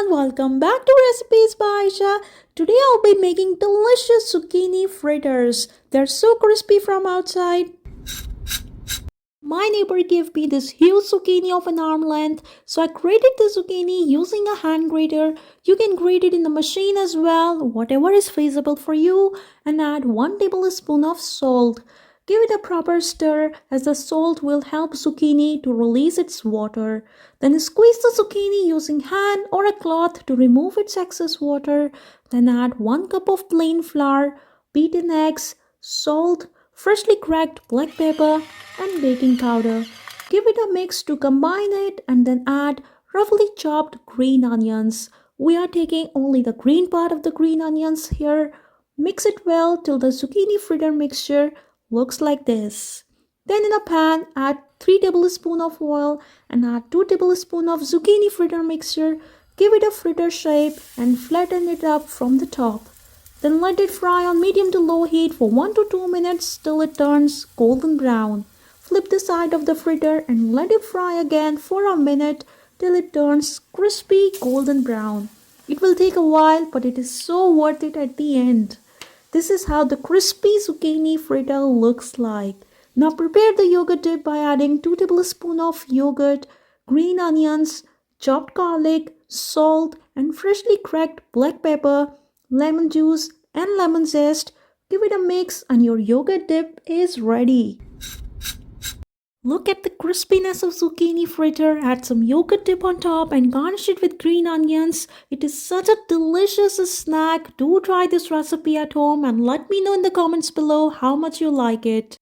everyone, welcome back to Recipes by Aisha. Today I'll be making delicious zucchini fritters. They're so crispy from outside. My neighbor gave me this huge zucchini of an arm length, so I grated the zucchini using a hand grater. You can grate it in the machine as well, whatever is feasible for you, and add 1 tablespoon of salt. Give it a proper stir as the salt will help zucchini to release its water. Then squeeze the zucchini using hand or a cloth to remove its excess water. Then add 1 cup of plain flour, beaten eggs, salt, freshly cracked black pepper and baking powder. Give it a mix to combine it and then add roughly chopped green onions. We are taking only the green part of the green onions here. Mix it well till the zucchini fritter mixture looks like this. Then in a pan, add 3 tablespoons of oil and add 2 tablespoons of zucchini fritter mixture. Give it a fritter shape and flatten it up from the top. Then let it fry on medium to low heat for 1 to 2 minutes till it turns golden brown. Flip the side of the fritter and let it fry again for a minute till it turns crispy golden brown. It will take a while, but it is so worth it at the end. This is how the crispy zucchini fritter looks like. Now prepare the yogurt dip by adding 2 tablespoons of yogurt, green onions, chopped garlic, salt and freshly cracked black pepper, lemon juice and lemon zest. Give it a mix and your yogurt dip is ready. Look at the crispiness of zucchini fritter. Add some yogurt dip on top and garnish it with green onions. It is such a delicious snack. Do try this recipe at home and let me know in the comments below how much you like it.